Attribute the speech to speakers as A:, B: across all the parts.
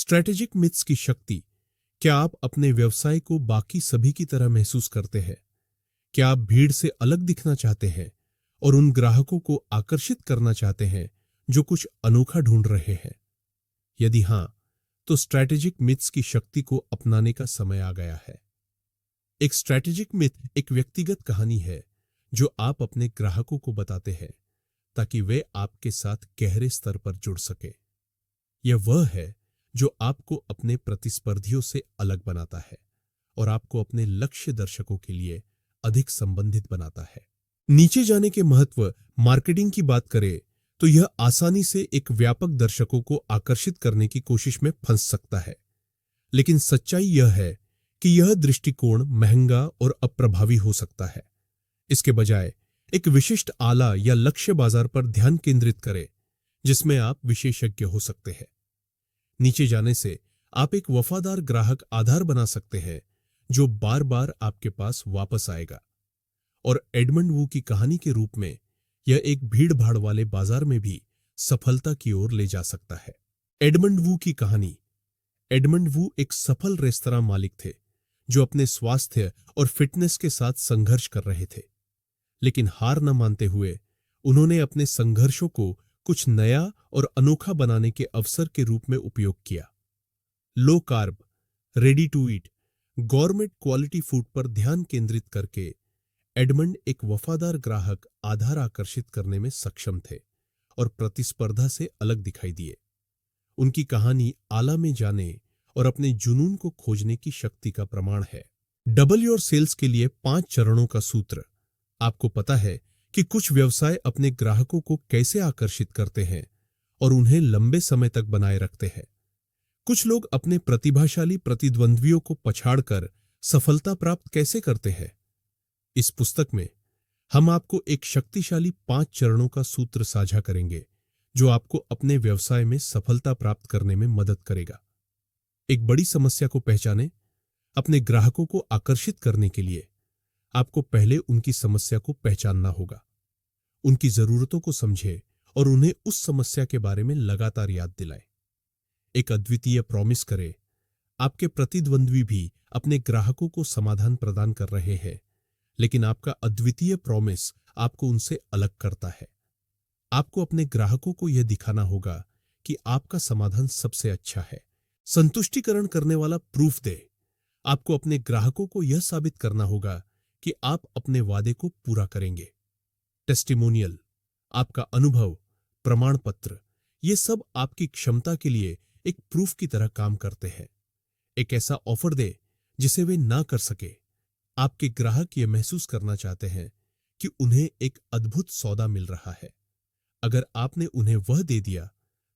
A: Strategic myths की शक्ति। क्या आप अपने व्यवसाय को बाकी सभी की तरह महसूस करते हैं? क्या आप भीड़ से अलग दिखना चाहते हैं और उन ग्राहकों को आकर्षित करना चाहते हैं जो कुछ अनोखा ढूंढ रहे हैं? यदि हां, तो स्ट्रैटेजिक मिथ्स की शक्ति को अपनाने का समय आ गया है। एक स्ट्रैटेजिक मिथ एक व्यक्तिगत कहानी है जो आप अपने ग्राहकों को बताते हैं ताकि वे आपके साथ गहरे स्तर पर जुड़ सके। यह वह है जो आपको अपने प्रतिस्पर्धियों से अलग बनाता है और आपको अपने लक्ष्य दर्शकों के लिए अधिक संबंधित बनाता है। नीचे जाने के महत्व। मार्केटिंग की बात करें तो यह आसानी से एक व्यापक दर्शकों को आकर्षित करने की कोशिश में फंस सकता है, लेकिन सच्चाई यह है कि यह दृष्टिकोण महंगा और अप्रभावी हो सकता है। इसके बजाय एक विशिष्ट आला या लक्ष्य बाजार पर ध्यान केंद्रित करें जिसमें आप विशेषज्ञ हो सकते हैं। नीचे जाने से आप एक वफादार ग्राहक आधार बना सकते हैं जो बार बार आपके पास वापस आएगा। और एडमंड वू की कहानी के रूप में यह एक भीड़ भाड़ वाले बाजार में भी सफलता की ओर ले जा सकता है। एडमंड वू की कहानी। एडमंड वू एक सफल रेस्तरां मालिक थे जो अपने स्वास्थ्य और फिटनेस के साथ संघर्ष कर रहे थे, लेकिन हार न मानते हुए उन्होंने अपने संघर्षों को कुछ नया और अनोखा बनाने के अवसर के रूप में उपयोग किया। Low carb, ready to eat, gourmet quality food पर ध्यान केंद्रित करके एडमंड एक वफादार ग्राहक आधार आकर्षित करने में सक्षम थे और प्रतिस्पर्धा से अलग दिखाई दिए। उनकी कहानी आला में जाने और अपने जुनून को खोजने की शक्ति का प्रमाण है। डबल योर सेल्स के लिए 5 चरणों का सूत्र। आपको पता है कि कुछ व्यवसाय अपने ग्राहकों को कैसे आकर्षित करते हैं और उन्हें लंबे समय तक बनाए रखते हैं। कुछ लोग अपने प्रतिभाशाली प्रतिद्वंद्वियों को पछाड़कर सफलता प्राप्त कैसे करते हैं। इस पुस्तक में हम आपको एक शक्तिशाली 5 चरणों का सूत्र साझा करेंगे जो आपको अपने व्यवसाय में सफलता प्राप्त करने में मदद करेगा। एक बड़ी समस्या को पहचानें। अपने ग्राहकों को आकर्षित करने के लिए आपको पहले उनकी समस्या को पहचानना होगा। उनकी जरूरतों को समझें और उन्हें उस समस्या के बारे में लगातार याद दिलाएं। एक अद्वितीय प्रॉमिस करें। आपके प्रतिद्वंद्वी भी अपने ग्राहकों को समाधान प्रदान कर रहे हैं, लेकिन आपका अद्वितीय प्रॉमिस आपको उनसे अलग करता है। आपको अपने ग्राहकों को यह दिखाना होगा कि आपका समाधान सबसे अच्छा है। संतुष्टिकरण करने वाला प्रूफ दे। आपको अपने ग्राहकों को यह साबित करना होगा कि आप अपने वादे को पूरा करेंगे। टेस्टिमोनियल, आपका अनुभव, प्रमाण पत्र, ये सब आपकी क्षमता के लिए एक प्रूफ की तरह काम करते हैं। एक ऐसा ऑफर दे जिसे वे ना कर सके। आपके ग्राहक ये महसूस करना चाहते हैं कि उन्हें एक अद्भुत सौदा मिल रहा है। अगर आपने उन्हें वह दे दिया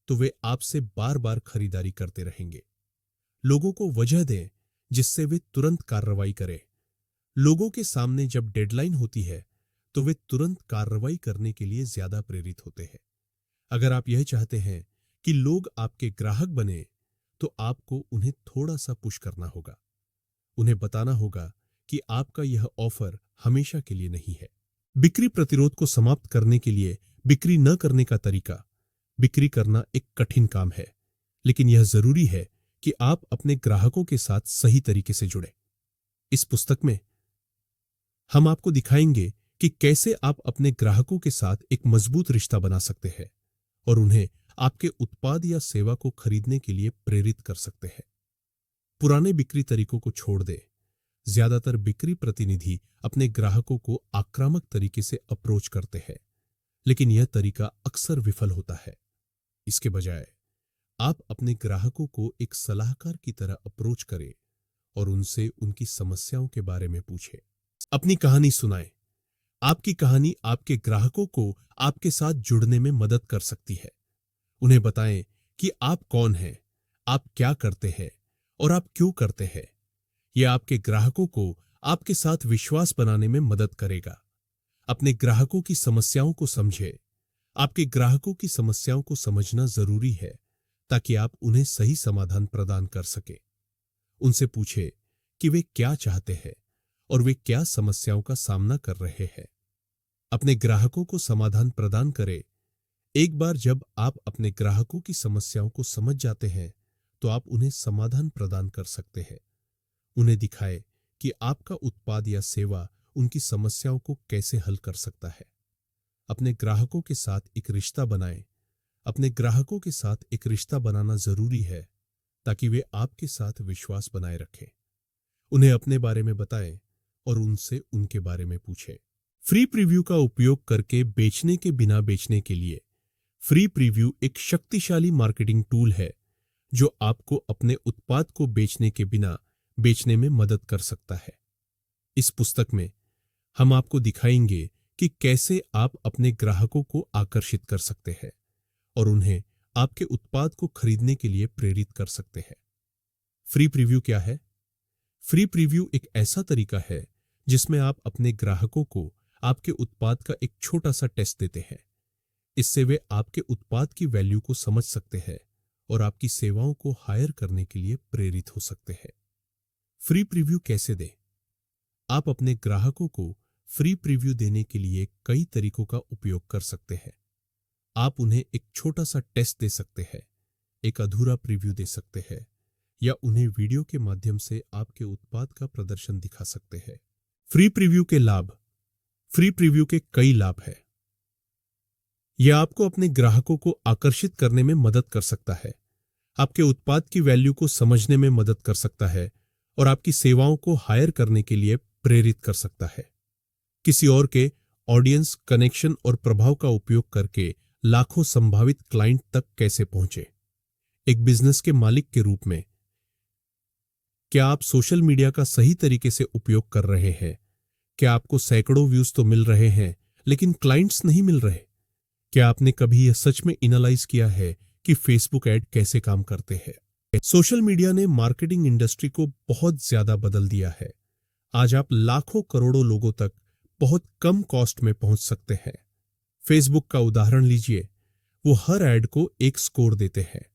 A: तो वे आपसे बार बार खरीदारी करते रहेंगे। लोगों को वजह दें जिससे वे तुरंत कार्रवाई करें। लोगों के सामने जब डेडलाइन होती है तो वे तुरंत कार्रवाई करने के लिए ज्यादा प्रेरित होते हैं। अगर आप यह चाहते हैं कि लोग आपके ग्राहक बने तो आपको उन्हें थोड़ा सा पुश करना होगा। उन्हें बताना होगा कि आपका यह ऑफर हमेशा के लिए नहीं है। बिक्री प्रतिरोध को समाप्त करने के लिए बिक्री न करने का तरीका। बिक्री करना एक कठिन काम है, लेकिन यह जरूरी है कि आप अपने ग्राहकों के साथ सही तरीके से जुड़े। इस पुस्तक में हम आपको दिखाएंगे कि कैसे आप अपने ग्राहकों के साथ एक मजबूत रिश्ता बना सकते हैं और उन्हें आपके उत्पाद या सेवा को खरीदने के लिए प्रेरित कर सकते हैं। पुराने बिक्री तरीकों को छोड़ दें। ज्यादातर बिक्री प्रतिनिधि अपने ग्राहकों को आक्रामक तरीके से अप्रोच करते हैं, लेकिन यह तरीका अक्सर विफल होता है। इसके बजाय आप अपने ग्राहकों को एक सलाहकार की तरह अप्रोच करें और उनसे उनकी समस्याओं के बारे में पूछें। अपनी कहानी सुनाएं। आपकी कहानी आपके ग्राहकों को आपके साथ जुड़ने में मदद कर सकती है। उन्हें बताएं कि आप कौन हैं, आप क्या करते हैं और आप क्यों करते हैं। यह आपके ग्राहकों को आपके साथ विश्वास बनाने में मदद करेगा। अपने ग्राहकों की समस्याओं को समझें। आपके ग्राहकों की समस्याओं को समझना जरूरी है ताकि आप उन्हें सही समाधान प्रदान कर सके। उनसे पूछें कि वे क्या चाहते हैं और वे क्या समस्याओं का सामना कर रहे हैं। अपने ग्राहकों को समाधान प्रदान करें। एक बार जब आप अपने ग्राहकों की समस्याओं को समझ जाते हैं तो आप उन्हें समाधान प्रदान कर सकते हैं। उन्हें दिखाएं कि आपका उत्पाद या सेवा उनकी समस्याओं को कैसे हल कर सकता है। अपने ग्राहकों के साथ एक रिश्ता बनाएं। अपने ग्राहकों के साथ एक रिश्ता बनाना जरूरी है ताकि वे आपके साथ विश्वास बनाए रखें। उन्हें अपने बारे में बताएं और उनसे उनके बारे में पूछें। फ्री प्रीव्यू का उपयोग करके बेचने के बिना बेचने के लिए फ्री प्रीव्यू एक शक्तिशाली मार्केटिंग टूल है जो आपको अपने उत्पाद को बेचने के बिना बेचने में मदद कर सकता है। इस पुस्तक में हम आपको दिखाएंगे कि कैसे आप अपने ग्राहकों को आकर्षित कर सकते हैं और उन्हें आपके उत्पाद को खरीदने के लिए प्रेरित कर सकते हैं। फ्री प्रीव्यू क्या है? फ्री प्रीव्यू एक ऐसा तरीका है जिसमें आप अपने ग्राहकों को आपके उत्पाद का एक छोटा सा टेस्ट देते हैं। इससे वे आपके उत्पाद की वैल्यू को समझ सकते हैं और आपकी सेवाओं को हायर करने के लिए प्रेरित हो सकते हैं। फ्री प्रीव्यू कैसे दें? आप अपने ग्राहकों को फ्री प्रीव्यू देने के लिए कई तरीकों का उपयोग कर सकते हैं। आप उन्हें एक छोटा सा टेस्ट दे सकते हैं, एक अधूरा प्रीव्यू दे सकते हैं या उन्हें वीडियो के माध्यम से आपके उत्पाद का प्रदर्शन दिखा सकते हैं। फ्री प्रीव्यू के लाभ। फ्री प्रीव्यू के कई लाभ हैं। यह आपको अपने ग्राहकों को आकर्षित करने में मदद कर सकता है, आपके उत्पाद की वैल्यू को समझने में मदद कर सकता है और आपकी सेवाओं को हायर करने के लिए प्रेरित कर सकता है। किसी और के ऑडियंस, कनेक्शन और प्रभाव का उपयोग करके लाखों संभावित क्लाइंट तक कैसे पहुंचे? एक बिजनेस के मालिक के रूप में क्या आप सोशल मीडिया का सही तरीके से उपयोग कर रहे हैं? क्या आपको सैकड़ों व्यूज तो मिल रहे हैं लेकिन क्लाइंट्स नहीं मिल रहे? क्या आपने कभी यह सच में एनालाइज किया है कि फेसबुक ऐड कैसे काम करते हैं? सोशल मीडिया ने मार्केटिंग इंडस्ट्री को बहुत ज्यादा बदल दिया है। आज आप लाखों करोड़ों लोगों तक बहुत कम कॉस्ट में पहुंच सकते हैं। फेसबुक का उदाहरण लीजिए, वो हर ऐड को एक स्कोर देते हैं।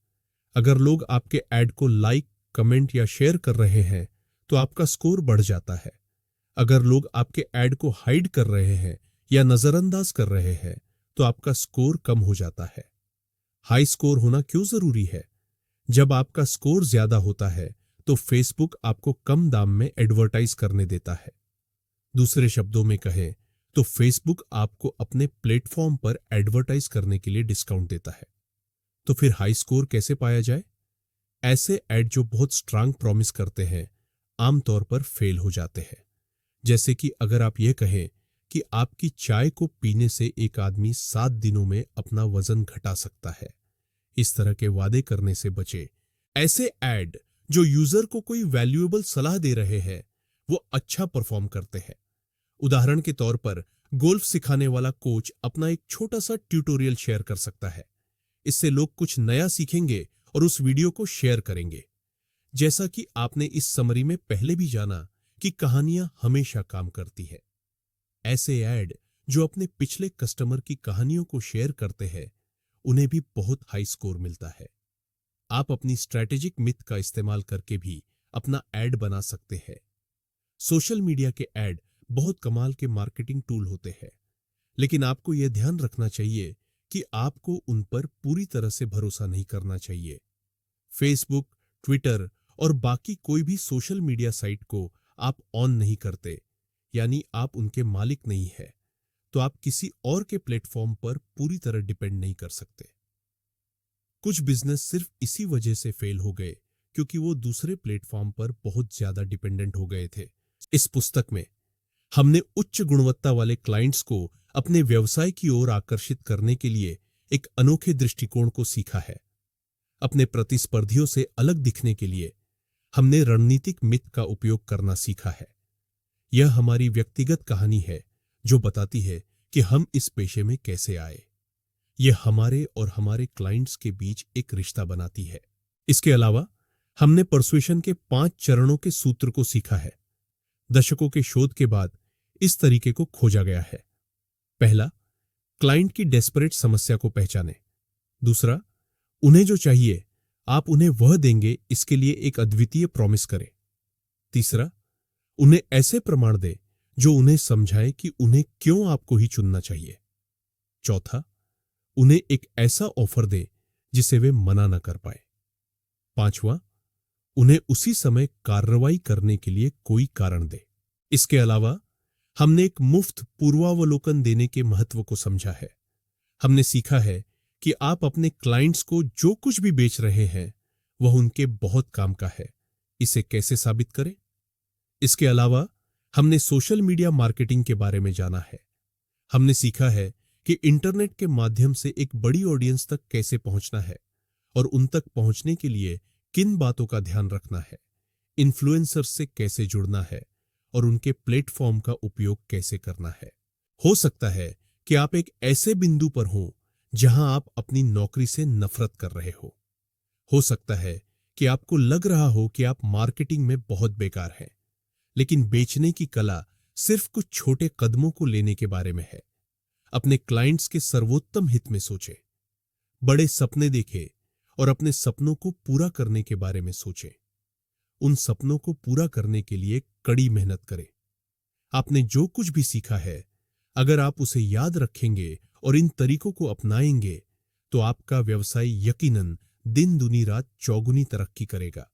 A: अगर लोग आपके ऐड को लाइक, कमेंट या शेयर कर रहे हैं तो आपका स्कोर बढ़ जाता है। अगर लोग आपके ऐड को हाइड कर रहे हैं या नजरअंदाज कर रहे हैं तो आपका स्कोर कम हो जाता है। हाई स्कोर होना क्यों जरूरी है? जब आपका स्कोर ज्यादा होता है तो फेसबुक आपको कम दाम में एडवर्टाइज करने देता है। दूसरे शब्दों में कहें तो फेसबुक आपको अपने प्लेटफॉर्म पर एडवर्टाइज करने के लिए डिस्काउंट देता है। तो फिर हाई स्कोर कैसे पाया जाए? ऐसे ऐड जो बहुत स्ट्रांग प्रॉमिस करते हैं आमतौर पर फेल हो जाते हैं। जैसे कि अगर आप ये कहें कि आपकी चाय को पीने से एक आदमी 7 दिनों में अपना वजन घटा सकता है, इस तरह के वादे करने से बचे। ऐसे ऐड जो यूजर को कोई वैल्यूएबल सलाह दे रहे हैं वो अच्छा परफॉर्म करते हैं। उदाहरण के तौर पर गोल्फ सिखाने वाला कोच अपना एक छोटा सा ट्यूटोरियल शेयर कर सकता है। इससे लोग कुछ नया सीखेंगे और उस वीडियो को शेयर करेंगे। जैसा कि आपने इस समरी में पहले भी जाना कि कहानियां हमेशा काम करती है। ऐसे ऐड जो अपने पिछले कस्टमर की कहानियों को शेयर करते हैं उन्हें भी बहुत हाई स्कोर मिलता है। आप अपनी स्ट्रैटेजिक मिथ का इस्तेमाल करके भी अपना ऐड बना सकते हैं। सोशल मीडिया के ऐड बहुत कमाल के मार्केटिंग टूल होते हैं, लेकिन आपको यह ध्यान रखना चाहिए कि आपको उन पर पूरी तरह से भरोसा नहीं करना चाहिए। फेसबुक, ट्विटर और बाकी कोई भी सोशल मीडिया साइट को आप ऑन नहीं करते, यानी आप उनके मालिक नहीं है, तो आप किसी और के प्लेटफॉर्म पर पूरी तरह डिपेंड नहीं कर सकते। कुछ बिजनेस सिर्फ इसी वजह से फेल हो गए क्योंकि वो दूसरे प्लेटफॉर्म पर बहुत ज्यादा डिपेंडेंट हो गए थे। इस पुस्तक में हमने उच्च गुणवत्ता वाले क्लाइंट्स को अपने व्यवसाय की ओर आकर्षित करने के लिए एक अनोखे दृष्टिकोण को सीखा है। अपने प्रतिस्पर्धियों से अलग दिखने के लिए हमने रणनीतिक मिथ का उपयोग करना सीखा है। यह हमारी व्यक्तिगत कहानी है जो बताती है कि हम इस पेशे में कैसे आए। यह हमारे और हमारे क्लाइंट्स के बीच एक रिश्ता बनाती है। इसके अलावा हमने परसुएशन के 5 चरणों के सूत्र को सीखा है। दशकों के शोध के बाद इस तरीके को खोजा गया है। पहला, क्लाइंट की डेस्परेट समस्या को पहचानें। दूसरा, उन्हें जो चाहिए आप उन्हें वह देंगे, इसके लिए एक अद्वितीय प्रॉमिस करें। तीसरा, उन्हें ऐसे प्रमाण दें जो उन्हें समझाए कि उन्हें क्यों आपको ही चुनना चाहिए। चौथा, उन्हें एक ऐसा ऑफर दें जिसे वे मना न कर पाए। 5वां, उन्हें उसी समय कार्रवाई करने के लिए कोई कारण दे। इसके अलावा हमने एक मुफ्त पूर्वावलोकन देने के महत्व को समझा है। हमने सीखा है कि आप अपने क्लाइंट्स को जो कुछ भी बेच रहे हैं वह उनके बहुत काम का है, इसे कैसे साबित करें। इसके अलावा हमने सोशल मीडिया मार्केटिंग के बारे में जाना है। हमने सीखा है कि इंटरनेट के माध्यम से एक बड़ी ऑडियंस तक कैसे पहुंचना है और उन तक पहुंचने के लिए किन बातों का ध्यान रखना है, इन्फ्लुएंसर्स से कैसे जुड़ना है और उनके प्लेटफॉर्म का उपयोग कैसे करना है। हो सकता है कि आप एक ऐसे बिंदु पर हों जहां आप अपनी नौकरी से नफरत कर रहे हो सकता है कि आपको लग रहा हो कि आप मार्केटिंग में बहुत बेकार हैं, लेकिन बेचने की कला सिर्फ कुछ छोटे कदमों को लेने के बारे में है। अपने क्लाइंट्स के सर्वोत्तम हित में सोचें, बड़े सपने देखें और अपने सपनों को पूरा करने के बारे में सोचें। उन सपनों को पूरा करने के लिए कड़ी मेहनत करें। आपने जो कुछ भी सीखा है, अगर आप उसे याद रखेंगे और इन तरीकों को अपनाएंगे तो आपका व्यवसाय यकीनन दिन दुनी रात चौगुनी तरक्की करेगा।